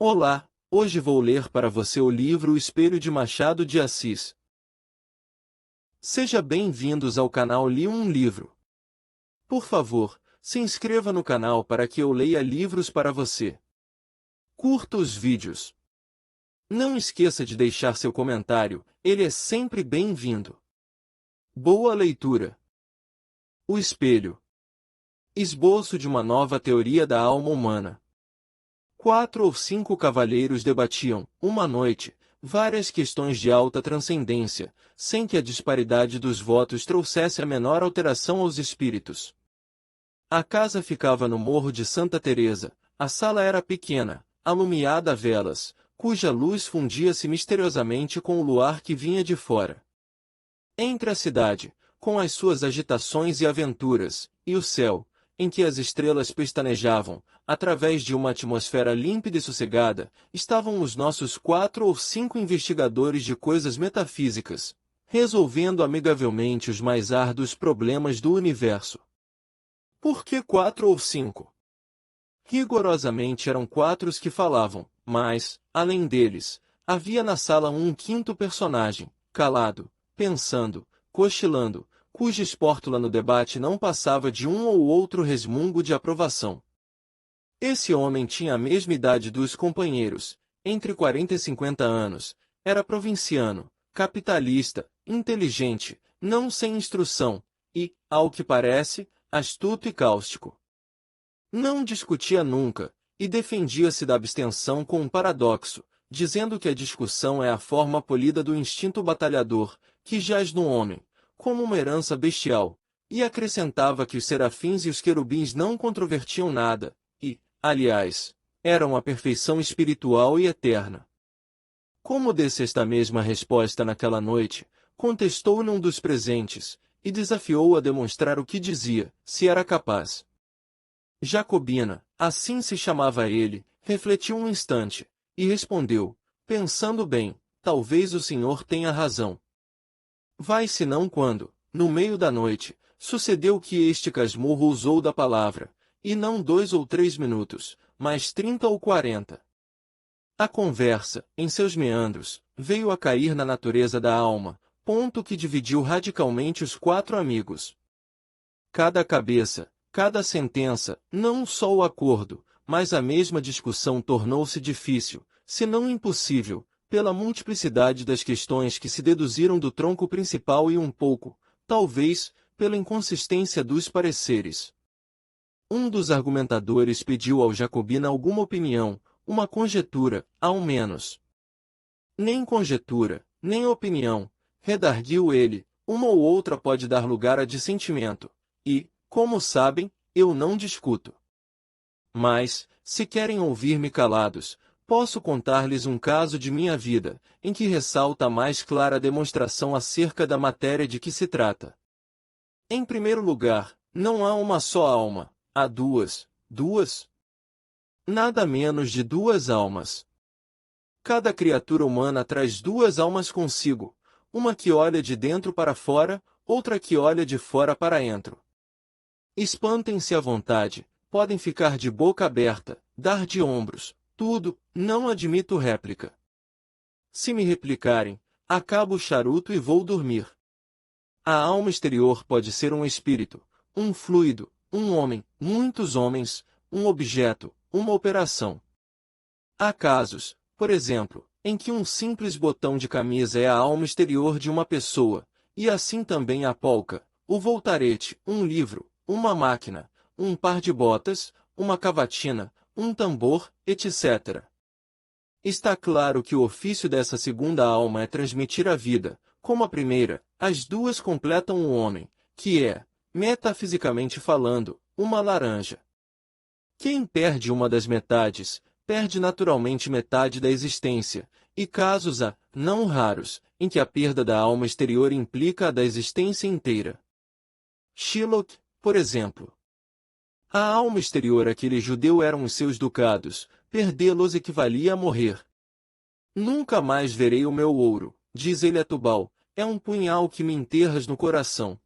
Olá, hoje vou ler para você o livro O Espelho de Machado de Assis. Seja bem-vindos ao canal Li um Livro. Por favor, se inscreva no canal para que eu leia livros para você. Curta os vídeos. Não esqueça de deixar seu comentário, ele é sempre bem-vindo. Boa leitura. O Espelho. Esboço de uma nova teoria da alma humana. 4 ou 5 cavalheiros debatiam, uma noite, várias questões de alta transcendência, sem que a disparidade dos votos trouxesse a menor alteração aos espíritos. A casa ficava no Morro de Santa Teresa, a sala era pequena, alumiada a velas, cuja luz fundia-se misteriosamente com o luar que vinha de fora. Entre a cidade, com as suas agitações e aventuras, e o céu, em que as estrelas pestanejavam, através de uma atmosfera límpida e sossegada, estavam os nossos 4 ou 5 investigadores de coisas metafísicas, resolvendo amigavelmente os mais árduos problemas do universo. Por que 4 ou 5? Rigorosamente eram 4 os que falavam, mas, além deles, havia na sala um quinto personagem, calado, pensando, cochilando, cuja espórtula no debate não passava de um ou outro resmungo de aprovação. Esse homem tinha a mesma idade dos companheiros, entre 40 e 50 anos, era provinciano, capitalista, inteligente, não sem instrução, e, ao que parece, astuto e cáustico. Não discutia nunca, e defendia-se da abstenção com um paradoxo, dizendo que a discussão é a forma polida do instinto batalhador, que jaz no homem, como uma herança bestial, e acrescentava que os serafins e os querubins não controvertiam nada, e, aliás, eram a perfeição espiritual e eterna. Como desse esta mesma resposta naquela noite, contestou-lhe um dos presentes, e desafiou-o a demonstrar o que dizia, se era capaz. Jacobina, assim se chamava ele, refletiu um instante, e respondeu, pensando bem, talvez o senhor tenha razão. Vai senão quando, no meio da noite, sucedeu que este casmurro usou da palavra, e não 2 ou 3 minutos, mas 30 ou 40. A conversa, em seus meandros, veio a cair na natureza da alma, ponto que dividiu radicalmente os 4 amigos. Cada cabeça, cada sentença, não só o acordo, mas a mesma discussão tornou-se difícil, se não impossível, pela multiplicidade das questões que se deduziram do tronco principal e um pouco, talvez, pela inconsistência dos pareceres. Um dos argumentadores pediu ao Jacobina alguma opinião, uma conjetura, ao menos. Nem conjetura, nem opinião, redarguiu ele, uma ou outra pode dar lugar a dissentimento, e, como sabem, eu não discuto. Mas, se querem ouvir-me calados, posso contar-lhes um caso de minha vida, em que ressalta a mais clara demonstração acerca da matéria de que se trata. Em primeiro lugar, não há uma só alma, há duas. Nada menos de 2 almas. Cada criatura humana traz 2 almas consigo, uma que olha de dentro para fora, outra que olha de fora para dentro. Espantem-se à vontade, podem ficar de boca aberta, dar de ombros, tudo, não admito réplica. Se me replicarem, acabo o charuto e vou dormir. A alma exterior pode ser um espírito, um fluido, um homem, muitos homens, um objeto, uma operação. Há casos, por exemplo, em que um simples botão de camisa é a alma exterior de uma pessoa, e assim também a polca, o voltarete, um livro, uma máquina, um par de botas, uma cavatina, um tambor, etc. Está claro que o ofício dessa segunda alma é transmitir a vida, como a primeira, as 2 completam o homem, que é, metafisicamente falando, uma laranja. Quem perde uma das metades, perde naturalmente metade da existência, e casos há, não raros, em que a perda da alma exterior implica a da existência inteira. Shylock, por exemplo. A alma exterior àquele judeu eram os seus ducados, perdê-los equivalia a morrer. Nunca mais verei o meu ouro, diz ele a Tubal, é um punhal que me enterras no coração.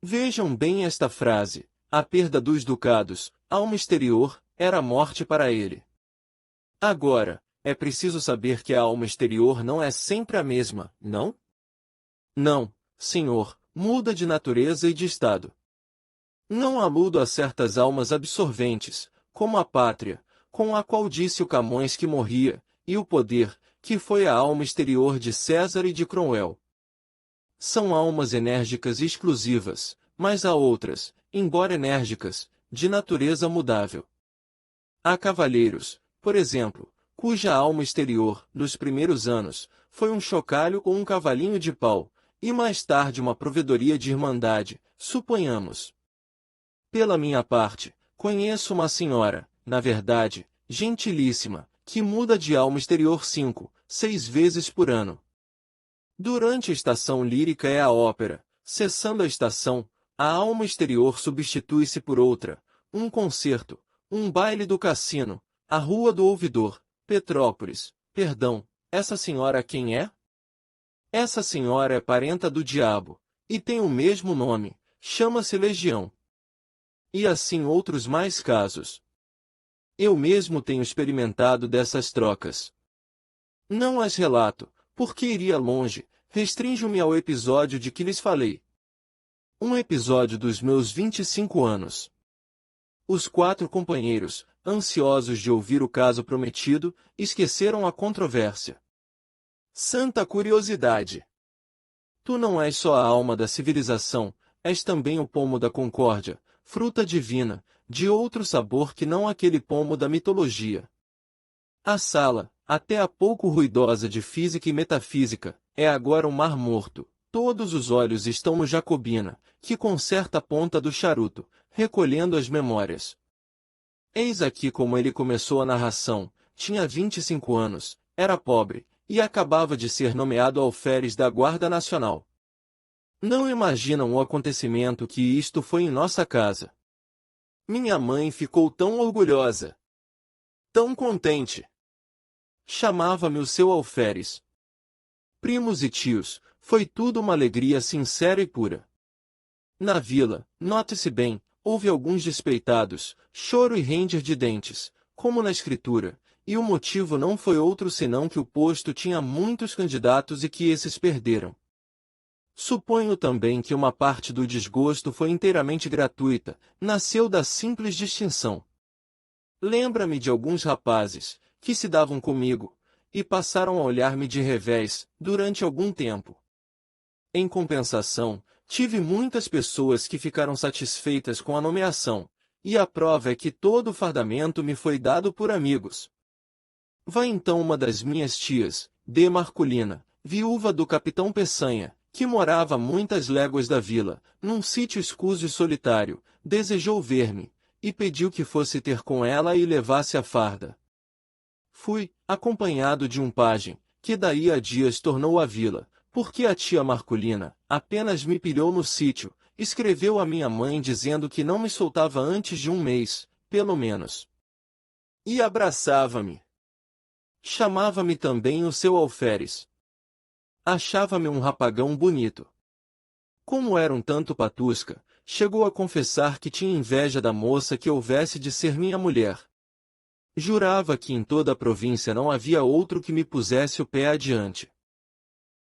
Vejam bem esta frase, a perda dos ducados, alma exterior, era morte para ele. Agora, é preciso saber que a alma exterior não é sempre a mesma, não? Não, senhor, muda de natureza e de estado. Não aludo a certas almas absorventes, como a pátria, com a qual disse o Camões que morria, e o poder, que foi a alma exterior de César e de Cromwell. São almas enérgicas e exclusivas, mas há outras, embora enérgicas, de natureza mudável. Há cavalheiros, por exemplo, cuja alma exterior, nos primeiros anos, foi um chocalho ou um cavalinho de pau, e mais tarde uma provedoria de irmandade, suponhamos. Pela minha parte, conheço uma senhora, na verdade, gentilíssima, que muda de alma exterior 6 vezes por ano. Durante a estação lírica é a ópera, cessando a estação, a alma exterior substitui-se por outra, um concerto, um baile do cassino, a Rua do Ouvidor, Petrópolis, perdão, essa senhora quem é? Essa senhora é parenta do diabo, e tem o mesmo nome, chama-se Legião. E assim outros mais casos. Eu mesmo tenho experimentado dessas trocas. Não as relato, porque iria longe, restrinjo-me ao episódio de que lhes falei. Um episódio dos meus 25 anos. Os 4 companheiros, ansiosos de ouvir o caso prometido, esqueceram a controvérsia. Santa curiosidade! Tu não és só a alma da civilização, és também o pomo da concórdia, fruta divina, de outro sabor que não aquele pomo da mitologia. A sala, até há pouco ruidosa de física e metafísica, é agora um mar morto. Todos os olhos estão no Jacobina, que conserta a ponta do charuto, recolhendo as memórias. Eis aqui como ele começou a narração. Tinha 25 anos, era pobre, e acabava de ser nomeado alferes da Guarda Nacional. Não imaginam o acontecimento que isto foi em nossa casa. Minha mãe ficou tão orgulhosa, tão contente. Chamava-me o seu alferes. Primos e tios, foi tudo uma alegria sincera e pura. Na vila, note-se bem, houve alguns despeitados, choro e ranger de dentes, como na escritura, e o motivo não foi outro senão que o posto tinha muitos candidatos e que esses perderam. Suponho também que uma parte do desgosto foi inteiramente gratuita, nasceu da simples distinção. Lembra-me de alguns rapazes, que se davam comigo, e passaram a olhar-me de revés, durante algum tempo. Em compensação, tive muitas pessoas que ficaram satisfeitas com a nomeação, e a prova é que todo o fardamento me foi dado por amigos. Vai então uma das minhas tias, D. Marculina, viúva do capitão Peçanha, que morava a muitas léguas da vila, num sítio escuso e solitário, desejou ver-me, e pediu que fosse ter com ela e levasse a farda. Fui, acompanhado de um pajem, que daí a dias tornou a vila, porque a tia Marculina apenas me pilhou no sítio, escreveu a minha mãe dizendo que não me soltava antes de um mês, pelo menos. E abraçava-me. Chamava-me também o seu alferes. Achava-me um rapagão bonito. Como era um tanto patusca, chegou a confessar que tinha inveja da moça que houvesse de ser minha mulher. Jurava que em toda a província não havia outro que me pusesse o pé adiante.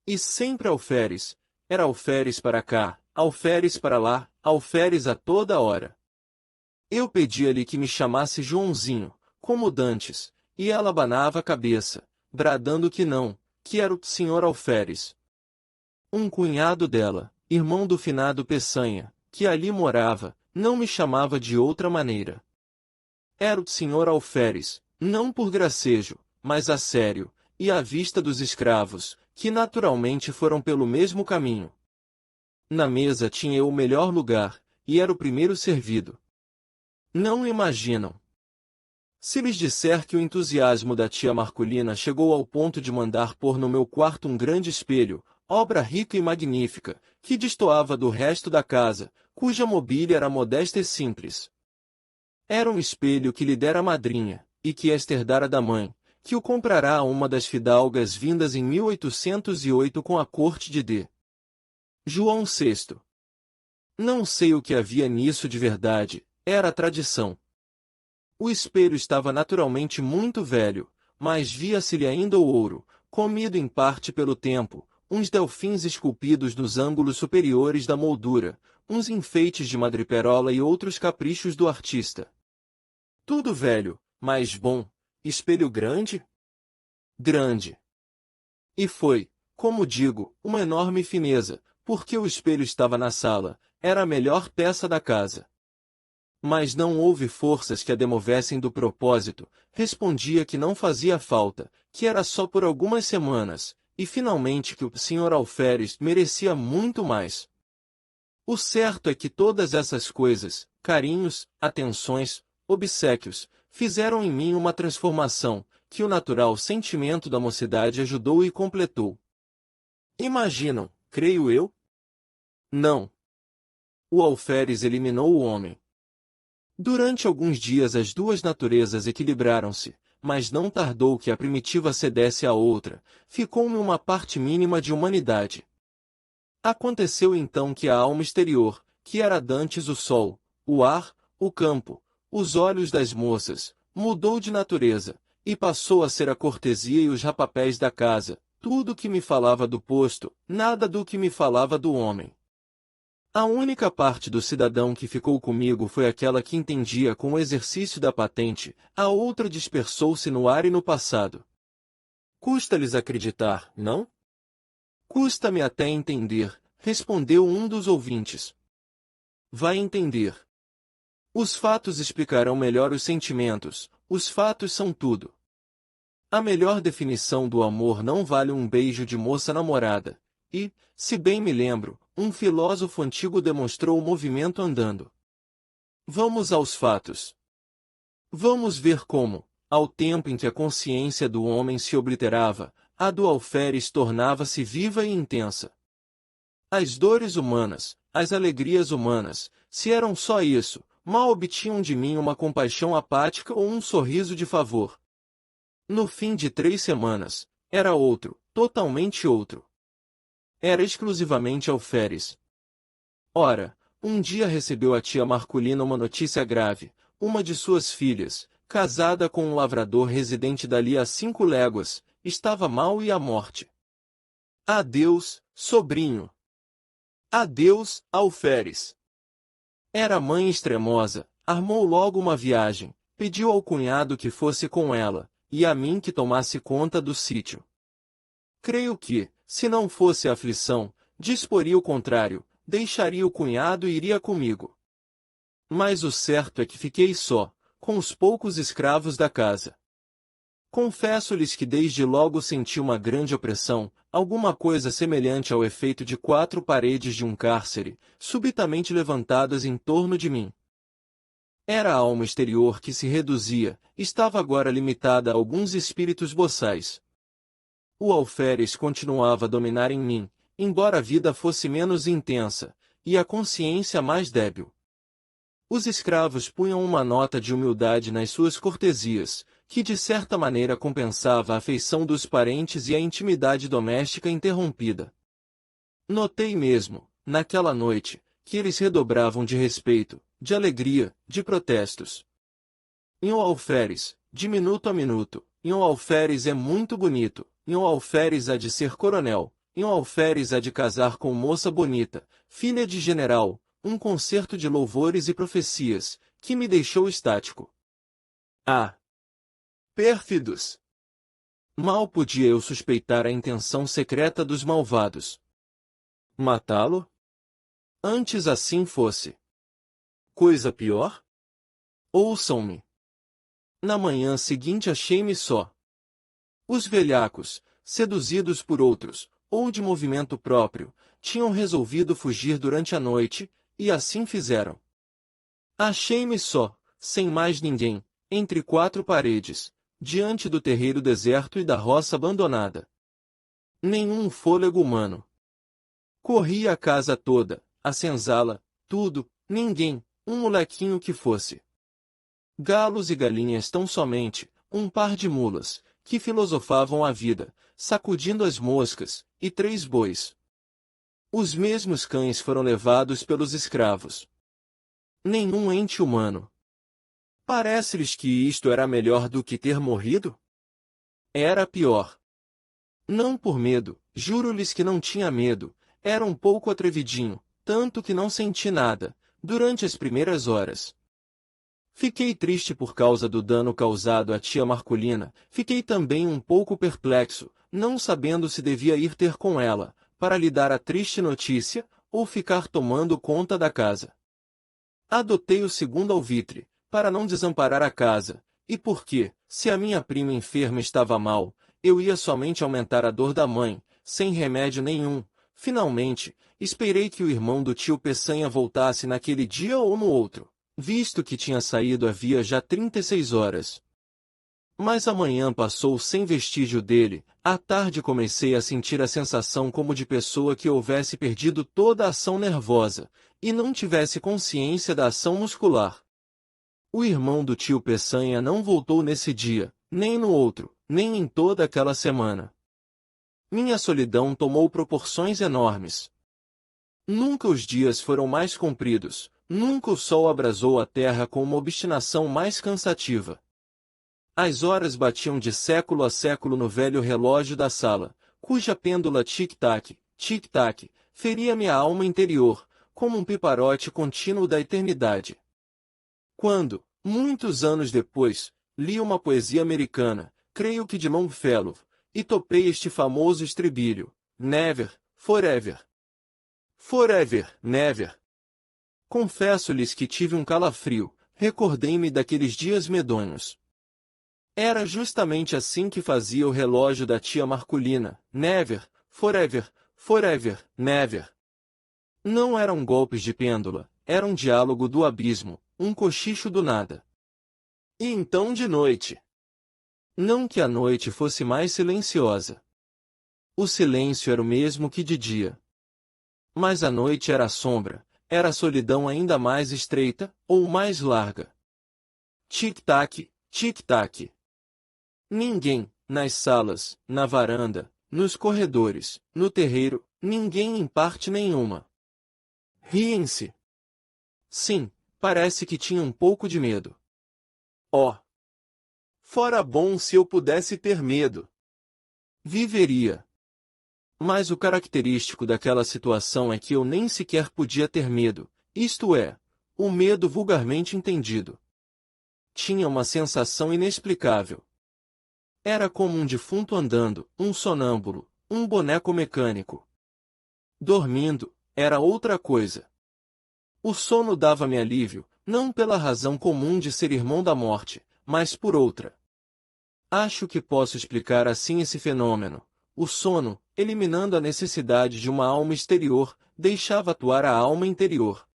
E sempre alferes, era alferes para cá, alferes para lá, alferes a toda hora. Eu pedia-lhe que me chamasse Joãozinho, como dantes, e ela abanava a cabeça, bradando que não, que era o senhor alferes. Um cunhado dela, irmão do finado Peçanha, que ali morava, não me chamava de outra maneira. Era o senhor alferes, não por gracejo, mas a sério, e à vista dos escravos, que naturalmente foram pelo mesmo caminho. Na mesa tinha eu o melhor lugar, e era o primeiro servido. Não imaginam. Se lhes disser que o entusiasmo da tia Marculina chegou ao ponto de mandar pôr no meu quarto um grande espelho, obra rica e magnífica, que destoava do resto da casa, cuja mobília era modesta e simples. Era um espelho que lhe dera a madrinha, e que esta herdara da mãe, que o comprará a uma das fidalgas vindas em 1808 com a corte de D. João VI. Não sei o que havia nisso de verdade, era a tradição. O espelho estava naturalmente muito velho, mas via-se-lhe ainda o ouro, comido em parte pelo tempo, uns delfins esculpidos nos ângulos superiores da moldura, uns enfeites de madreperola e outros caprichos do artista. Tudo velho, mas bom. Espelho grande? Grande. E foi, como digo, uma enorme fineza, porque o espelho estava na sala, era a melhor peça da casa. Mas não houve forças que a demovessem do propósito, respondia que não fazia falta, que era só por algumas semanas, e finalmente que o Sr. Alferes merecia muito mais. O certo é que todas essas coisas, carinhos, atenções, obséquios, fizeram em mim uma transformação, que o natural sentimento da mocidade ajudou e completou. Imaginam, creio eu? Não. O alferes eliminou o homem. Durante alguns dias as duas naturezas equilibraram-se, mas não tardou que a primitiva cedesse à outra, ficou-me uma parte mínima de humanidade. Aconteceu então que a alma exterior, que era dantes o sol, o ar, o campo, os olhos das moças, mudou de natureza, e passou a ser a cortesia e os rapapéis da casa, tudo que me falava do posto, nada do que me falava do homem. A única parte do cidadão que ficou comigo foi aquela que entendia com o exercício da patente, a outra dispersou-se no ar e no passado. Custa-lhes acreditar, não? Custa-me até entender, respondeu um dos ouvintes. Vai entender. Os fatos explicarão melhor os sentimentos, os fatos são tudo. A melhor definição do amor não vale um beijo de moça namorada, e, se bem me lembro, um filósofo antigo demonstrou o movimento andando. Vamos aos fatos. Vamos ver como, ao tempo em que a consciência do homem se obliterava, a do alferes tornava-se viva e intensa. As dores humanas, as alegrias humanas, se eram só isso, mal obtinham de mim uma compaixão apática ou um sorriso de favor. No fim de 3 semanas, era outro, totalmente outro. Era exclusivamente alferes. Ora, um dia recebeu a tia Marculina uma notícia grave, uma de suas filhas, casada com um lavrador residente dali a 5 léguas, estava mal e à morte. Adeus, sobrinho. Adeus, alferes. Era mãe extremosa, armou logo uma viagem, pediu ao cunhado que fosse com ela, e a mim que tomasse conta do sítio. Creio que, se não fosse a aflição, disporia o contrário, deixaria o cunhado e iria comigo. Mas o certo é que fiquei só, com os poucos escravos da casa. Confesso-lhes que desde logo senti uma grande opressão, alguma coisa semelhante ao efeito de 4 paredes de um cárcere, subitamente levantadas em torno de mim. Era a alma exterior que se reduzia, estava agora limitada a alguns espíritos boçais. O alferes continuava a dominar em mim, embora a vida fosse menos intensa, e a consciência mais débil. Os escravos punham uma nota de humildade nas suas cortesias, que de certa maneira compensava a afeição dos parentes e a intimidade doméstica interrompida. Notei mesmo, naquela noite, que eles redobravam de respeito, de alegria, de protestos. O alferes, de minuto a minuto, o alferes é muito bonito, o alferes há de ser coronel, o alferes há de casar com moça bonita, filha de general, um concerto de louvores e profecias, que me deixou estático. Ah! Pérfidos! Mal podia eu suspeitar a intenção secreta dos malvados. Matá-lo? Antes assim fosse. Coisa pior? Ouçam-me. Na manhã seguinte achei-me só. Os velhacos, seduzidos por outros, ou de movimento próprio, tinham resolvido fugir durante a noite, e assim fizeram. Achei-me só, sem mais ninguém, entre 4 paredes, diante do terreiro deserto e da roça abandonada. Nenhum fôlego humano. Corri a casa toda, a senzala, tudo, ninguém, um molequinho que fosse. Galos e galinhas tão somente, um par de mulas, que filosofavam a vida, sacudindo as moscas, e 3 bois. Os mesmos cães foram levados pelos escravos. Nenhum ente humano. Parece-lhes que isto era melhor do que ter morrido? Era pior. Não por medo, juro-lhes que não tinha medo, era um pouco atrevidinho, tanto que não senti nada, durante as primeiras horas. Fiquei triste por causa do dano causado à tia Marcolina, fiquei também um pouco perplexo, não sabendo se devia ir ter com ela, para lhe dar a triste notícia, ou ficar tomando conta da casa. Adotei o segundo alvitre, para não desamparar a casa, e porque, se a minha prima enferma estava mal, eu ia somente aumentar a dor da mãe, sem remédio nenhum. Finalmente, esperei que o irmão do tio Peçanha voltasse naquele dia ou no outro, visto que tinha saído havia já 36 horas. Mas a manhã passou sem vestígio dele, à tarde comecei a sentir a sensação como de pessoa que houvesse perdido toda a ação nervosa, e não tivesse consciência da ação muscular. O irmão do tio Peçanha não voltou nesse dia, nem no outro, nem em toda aquela semana. Minha solidão tomou proporções enormes. Nunca os dias foram mais compridos, nunca o sol abrasou a terra com uma obstinação mais cansativa. As horas batiam de século a século no velho relógio da sala, cuja pêndula tic-tac, feria-me a alma interior, como um piparote contínuo da eternidade. Quando, muitos anos depois, li uma poesia americana, creio que de Longfellow, e topei este famoso estribilho: Never, forever. Forever, never. Confesso-lhes que tive um calafrio, recordei-me daqueles dias medonhos. Era justamente assim que fazia o relógio da tia Marcolina: never, forever, forever, never. Não eram golpes de pêndula, era um diálogo do abismo, um cochicho do nada. E então de noite. Não que a noite fosse mais silenciosa. O silêncio era o mesmo que de dia. Mas a noite era a sombra, era a solidão ainda mais estreita, ou mais larga. Tic-tac, tic-tac. Ninguém, nas salas, na varanda, nos corredores, no terreiro, ninguém em parte nenhuma. Riem-se. Sim, parece que tinha um pouco de medo. Oh! Fora bom se eu pudesse ter medo. Viveria. Mas o característico daquela situação é que eu nem sequer podia ter medo, isto é, o medo vulgarmente entendido. Tinha uma sensação inexplicável. Era como um defunto andando, um sonâmbulo, um boneco mecânico. Dormindo, era outra coisa. O sono dava-me alívio, não pela razão comum de ser irmão da morte, mas por outra. Acho que posso explicar assim esse fenômeno. O sono, eliminando a necessidade de uma alma exterior, deixava atuar a alma interior.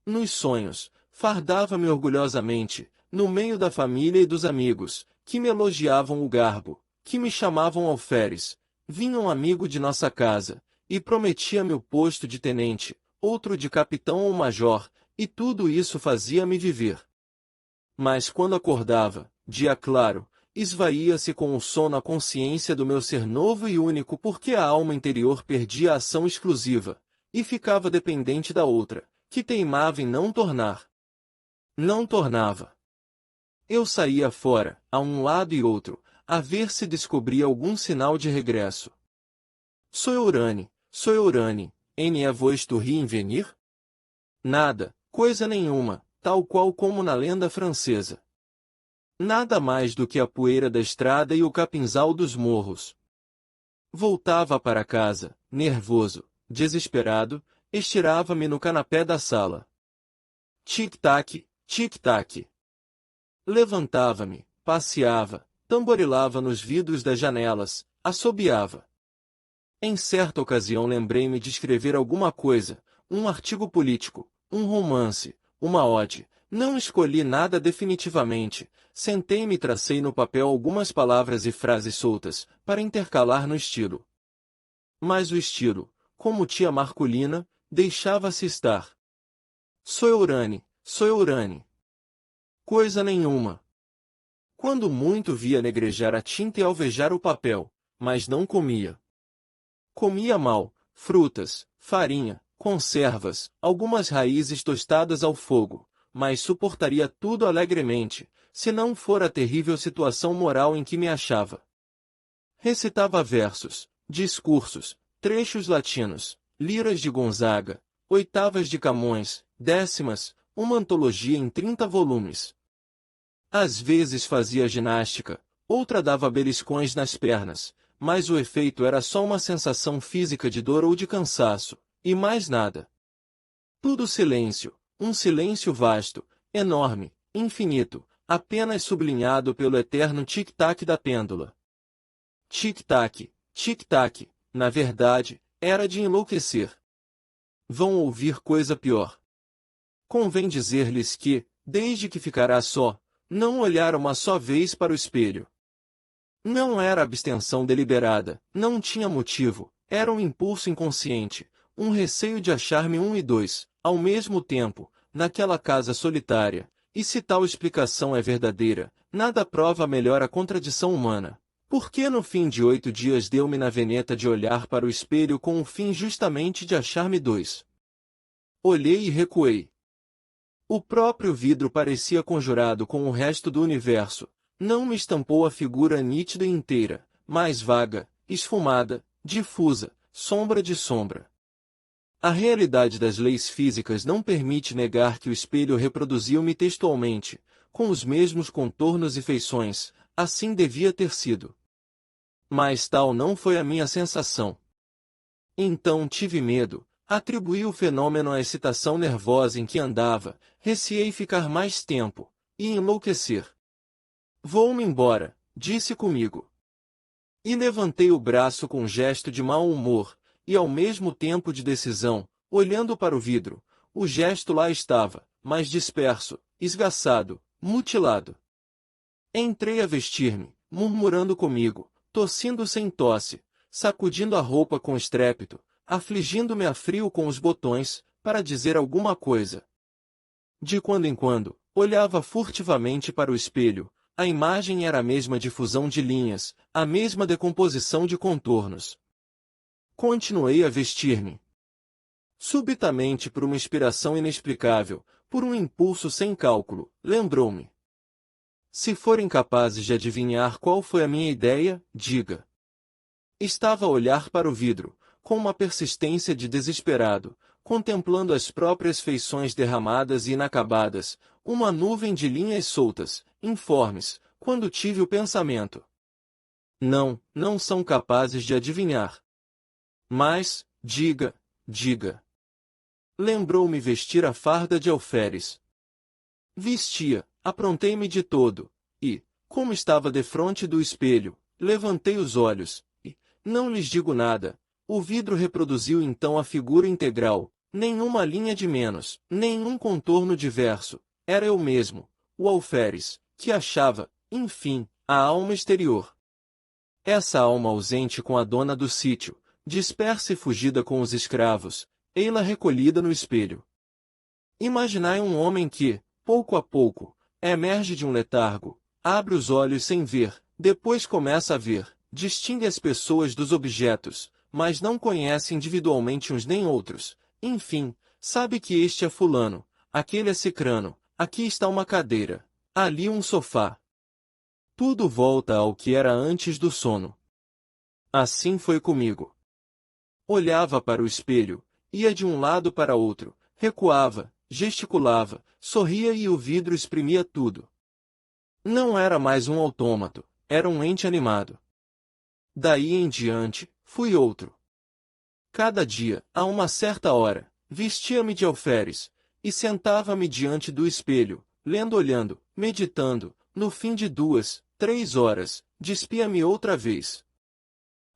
Nos sonhos, fardava-me orgulhosamente, no meio da família e dos amigos, que me elogiavam o garbo, que me chamavam alferes, vinha um amigo de nossa casa, e prometia-me o posto de tenente, outro de capitão ou major, e tudo isso fazia-me viver. Mas quando acordava, dia claro, esvaía-se com o sono a consciência do meu ser novo e único porque a alma interior perdia a ação exclusiva, e ficava dependente da outra, que teimava em não tornar. Não tornava. Eu saía fora, a um lado e outro, a ver se descobria algum sinal de regresso. Sou Eurane, en voisto reinvenir? Nada, coisa nenhuma, tal qual como na lenda francesa. Nada mais do que a poeira da estrada e o capinzal dos morros. Voltava para casa, nervoso, desesperado, estirava-me no canapé da sala. Tic-tac, tic-tac. Levantava-me, passeava, tamborilava nos vidros das janelas, assobiava. Em certa ocasião lembrei-me de escrever alguma coisa, um artigo político, um romance, uma ode. Não escolhi nada definitivamente, sentei-me e tracei no papel algumas palavras e frases soltas, para intercalar no estilo. Mas o estilo, como tia Marcolina, deixava-se estar. Sou Eurane. Coisa nenhuma. Quando muito via negrejar a tinta e alvejar o papel, mas não comia. Comia mal, frutas, farinha, conservas, algumas raízes tostadas ao fogo, mas suportaria tudo alegremente, se não for a terrível situação moral em que me achava. Recitava versos, discursos, trechos latinos, liras de Gonzaga, oitavas de Camões, décimas, uma antologia em 30 volumes. Às vezes fazia ginástica, outra dava beliscões nas pernas, mas o efeito era só uma sensação física de dor ou de cansaço, e mais nada. Tudo silêncio, um silêncio vasto, enorme, infinito, apenas sublinhado pelo eterno tic-tac da pêndula. Tic-tac, tic-tac, na verdade, era de enlouquecer. Vão ouvir coisa pior. Convém dizer-lhes que, desde que ficará só, não olhar uma só vez para o espelho. Não era abstenção deliberada, não tinha motivo, era um impulso inconsciente, um receio de achar-me um e dois, ao mesmo tempo, naquela casa solitária, e se tal explicação é verdadeira, nada prova melhor a contradição humana. Porque no fim de 8 dias deu-me na veneta de olhar para o espelho com o fim justamente de achar-me dois. Olhei e recuei. O próprio vidro parecia conjurado com o resto do universo, não me estampou a figura nítida e inteira, mas vaga, esfumada, difusa, sombra de sombra. A realidade das leis físicas não permite negar que o espelho reproduziu-me textualmente, com os mesmos contornos e feições, assim devia ter sido. Mas tal não foi a minha sensação. Então tive medo, atribuí o fenômeno à excitação nervosa em que andava, receei ficar mais tempo, e enlouquecer. Vou-me embora, disse comigo. E levantei o braço com um gesto de mau humor, e ao mesmo tempo de decisão, olhando para o vidro, o gesto lá estava, mas disperso, esgaçado, mutilado. Entrei a vestir-me, murmurando comigo, tossindo sem tosse, sacudindo a roupa com estrépito, afligindo-me a frio com os botões, para dizer alguma coisa. De quando em quando, olhava furtivamente para o espelho, a imagem era a mesma difusão de linhas, a mesma decomposição de contornos. Continuei a vestir-me. Subitamente, por uma inspiração inexplicável, por um impulso sem cálculo, lembrou-me. Se forem capazes de adivinhar qual foi a minha ideia, diga. Estava a olhar para o vidro, com uma persistência de desesperado, contemplando as próprias feições derramadas e inacabadas, uma nuvem de linhas soltas, informes, quando tive o pensamento. Não, não são capazes de adivinhar. Mas, diga, diga. Lembrou-me vestir a farda de alferes. Vestia, aprontei-me de todo, e, como estava defronte do espelho, levantei os olhos, e, não lhes digo nada, o vidro reproduziu então a figura integral, nenhuma linha de menos, nenhum contorno diverso, era eu mesmo, o alferes, que achava, enfim, a alma exterior. Essa alma ausente com a dona do sítio, dispersa e fugida com os escravos, ei-la recolhida no espelho. Imaginai um homem que, pouco a pouco, emerge de um letargo, abre os olhos sem ver, depois começa a ver, distingue as pessoas dos objetos, mas não conhece individualmente uns nem outros, enfim, sabe que este é fulano, aquele é cicrano, aqui está uma cadeira, ali um sofá. Tudo volta ao que era antes do sono. Assim foi comigo. Olhava para o espelho, ia de um lado para outro, recuava, gesticulava, sorria e o vidro exprimia tudo. Não era mais um autômato, era um ente animado. Daí em diante, fui outro. Cada dia, a uma certa hora, vestia-me de alferes, e sentava-me diante do espelho, lendo olhando, meditando, no fim de 2, 3 horas, despia-me outra vez.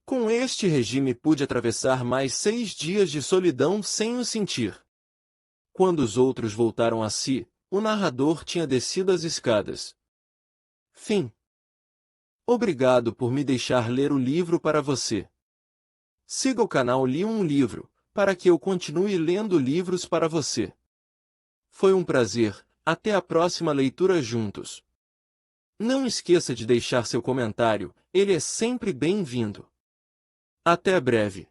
Com este regime pude atravessar mais 6 dias de solidão sem o sentir. Quando os outros voltaram a si, o narrador tinha descido as escadas. Fim. Obrigado por me deixar ler o livro para você. Siga o canal Li um Livro, para que eu continue lendo livros para você. Foi um prazer, até a próxima leitura juntos. Não esqueça de deixar seu comentário, ele é sempre bem-vindo. Até breve.